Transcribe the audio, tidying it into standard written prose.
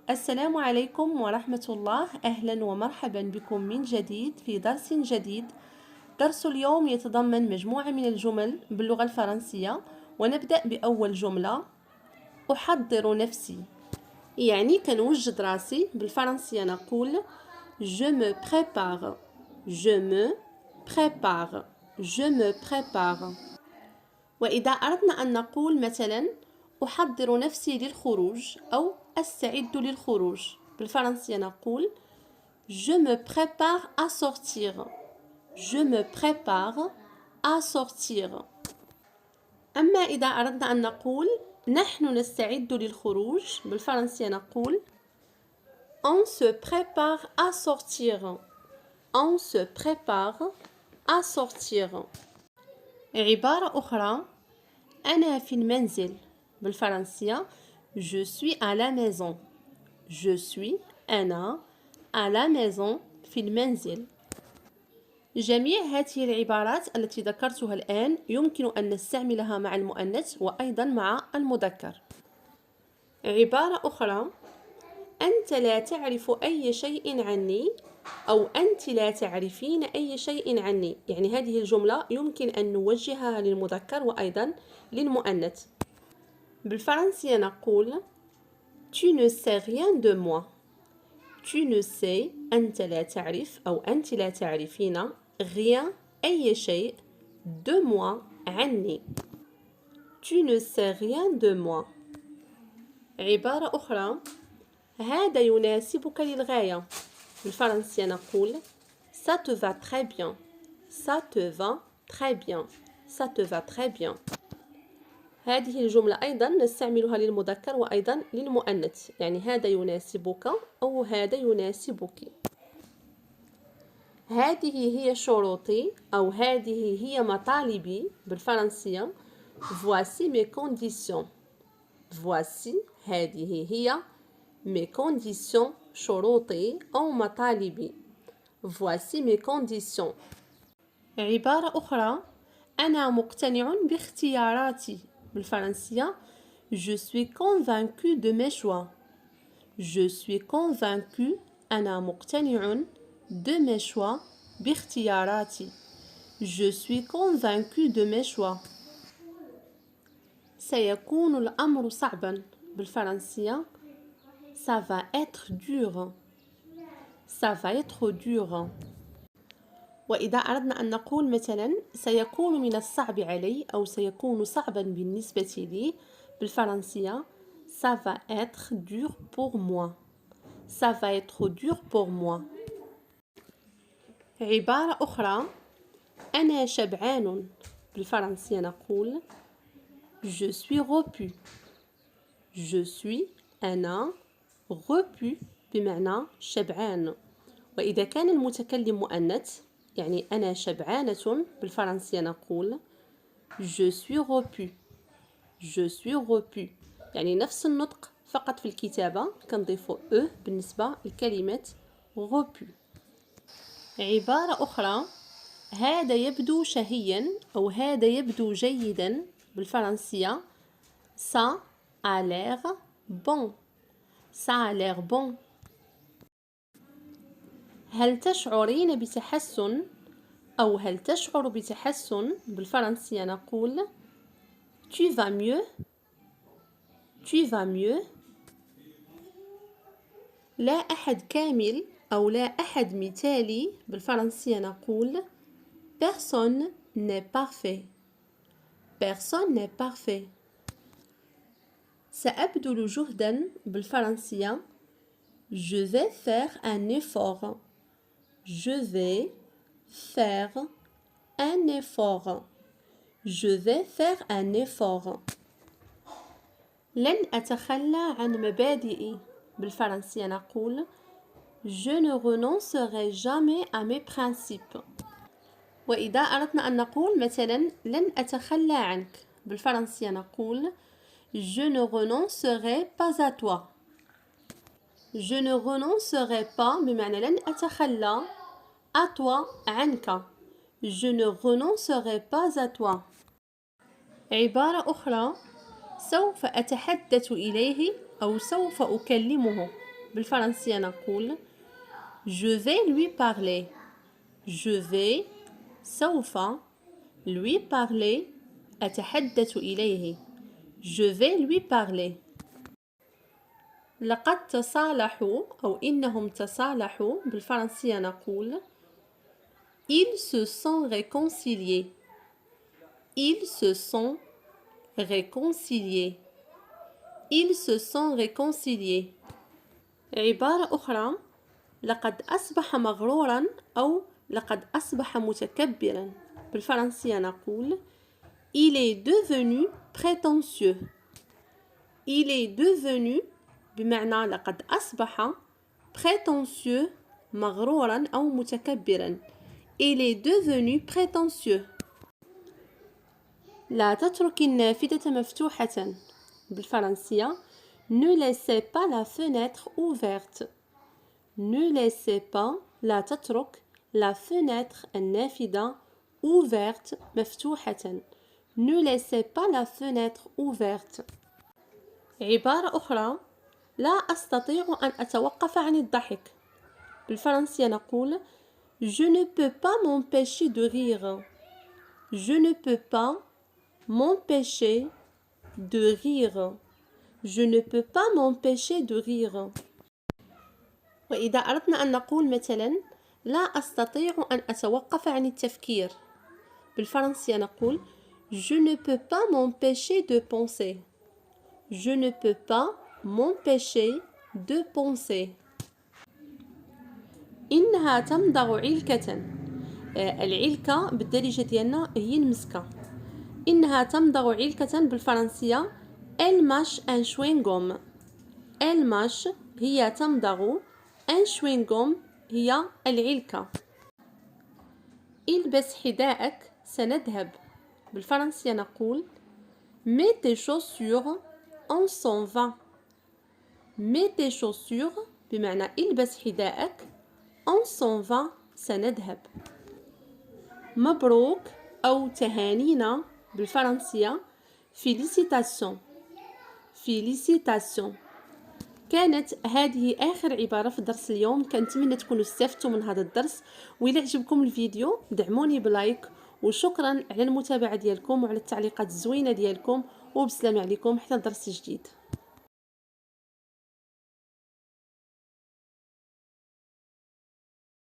السلام عليكم ورحمة الله. أهلا ومرحبا بكم من جديد في درس جديد. درس اليوم يتضمن مجموعة من الجمل باللغة الفرنسية، ونبدأ بأول جملة: أحضر نفسي. يعني كنوجد راسي. بالفرنسية نقول Je me prépare. Je me prépare. Je me prépare. وإذا أردنا أن نقول مثلا أحضر نفسي للخروج أو أستعد للخروج، بالفرنسية نقول Je me prépare à sortir. Je me prépare à sortir. أما إذا أردنا أن نقول نحن نستعد للخروج، بالفرنسية نقول On se prépare à sortir. On se prépare à sortir. عبارة أخرى: أنا في المنزل. بالفرنسية Je suis à la maison. Je suis أنا à la maison في المنزل. جميع هذه العبارات التي ذكرتها الآن يمكن أن نستعملها مع المؤنث وأيضا مع المذكر. عبارة أخرى: أنت لا تعرف أي شيء عني، أو أنت لا تعرفين أي شيء عني. يعني هذه الجملة يمكن أن نوجهها للمذكر وأيضا للمؤنث. بالفرنسية نقول Tu ne sais rien de moi. Tu ne sais أنت لا تعرف أو أنت لا تعرفين rien أي شيء de moi عني. Tu ne sais rien de moi. عبارة أخرى: هذا يناسبك للغاية. بالفرنسية نقول Ça te va très bien. Ça te va très bien. Ça te va très bien. هذه الجملة أيضا نستعملها للمذكر وأيضا للمؤنث، يعني هذا يناسبك أو هذا يناسبك. هذه هي شروطي أو هذه هي مطالبي. بالفرنسية Voici mes conditions. Voici هذه هي mes conditions شروطي أو مطالبي. Voici mes conditions. عبارة أخرى: أنا مقتنع باختياراتي. بالفرنسية Je suis convaincu de mes choix. Je suis convaincu أنا مقتنع de mes choix باختياراتي. Je suis convaincu de mes choix. سيكون الأمر صعبا. بالفرنسية Ça va être dur. Ça va être dur. وإذا أردنا أن نقول مثلا سيكون من الصعب علي أو سيكون صعبا بالنسبة لي، بالفرنسية Ça va être dur pour moi. Ça va être dur pour moi. عبارة أخرى: أنا شبعان. بالفرنسية نقول Je suis repu. Je suis أنا repu بمعنى شبعان. وإذا كان المتكلم مؤنث يعني أنا شبعانة، بالفرنسية نقول Je suis repu. Je suis repu. يعني نفس النطق فقط في الكتابة كنضيف بالنسبة لكلمة repu. عبارة أخرى: هذا يبدو شهيا أو هذا يبدو جيدا. بالفرنسية Ça a l'air bon. Ça a l'air bon. هل تشعرين بتحسن أو هل تشعر بتحسن؟ بالفرنسية نقول Tu vas mieux. Tu vas mieux. لا أحد كامل أو لا أحد مثالي. بالفرنسية نقول Personne n'est parfait. Personne n'est parfait. سأبذل جهدا. بالفرنسية Je vais faire un effort. Je vais faire un effort. Je vais faire un effort. لن أتخلى عن مبادئي. بالفرنسية نقول Je ne renoncerai jamais à mes principes. وإذا أردنا أن نقول مثلا لن أتخلى عنك، بالفرنسية نقول Je ne renoncerai pas à toi. Je ne renoncerai pas بمعنى لن أتخلى à toi عنك. Je ne renoncerai pas à toi. عبارة أخرى: سوف أتحدث إليه أو سوف أكلمه. بالفرنسية نقول je vais lui parler. je vais سوف lui parler أتحدث إليه. je vais lui parler. لقد تصالحوا أو إنهم تصالحوا بالفرنسية نقول ils se sont réconciliés. ils se sont réconciliés. ils se sont réconciliés. عبارة أخرى لقد أصبح مغرورا أو لقد أصبح متكبرا بالفرنسية نقول il est devenu prétentieux. il est devenu بمعنى لقد أصبح prétentieux مغرورا أو متكبرا. il est devenu prétentieux. لا تترك النافذة مفتوحة بالفرنسية ne laissez pas la fenêtre ouverte. ne laissez pas لا تترك la fenêtre النافذة ouverte مفتوحة. ne laissez pas la fenêtre ouverte. عبارة أخرى لا أستطيع أن أتوقف عن الضحك بالفرنسية نقول je ne peux pas m'empêcher de rire. je ne peux pas m'empêcher de rire. je ne peux pas m'empêcher de rire. وإذا أردنا أن نقول مثلا لا أستطيع أن أتوقف عن التفكير بالفرنسية نقول je ne peux pas m'empêcher de penser. je ne peux pas m'empêcher de penser. إنها تمضغ علكة. العلكة بالدارجة ديالنا هي المسكة. إنها تمضغ علكة بالفرنسية elle mâche un chewing-gum. elle mâche هي تمضغ un chewing-gum هي العلكة. البس حذاءك سنذهب بالفرنسية نقول mets tes chaussures on s'en va. mets tes chaussures بمعنى البس حذاءك on s'en va سنذهب. مبروك أو تهانينا بالفرنسية félicitations. félicitations. كانت هذه آخر عبارة في درس اليوم. كنتمنى تكونوا استفدتوا من هذا الدرس، وإلا عجبكم الفيديو دعموني بلايك، وشكرا على المتابعة ديالكم وعلى التعليقات الزوينة ديالكم، وبسلام عليكم حتى درس جديد.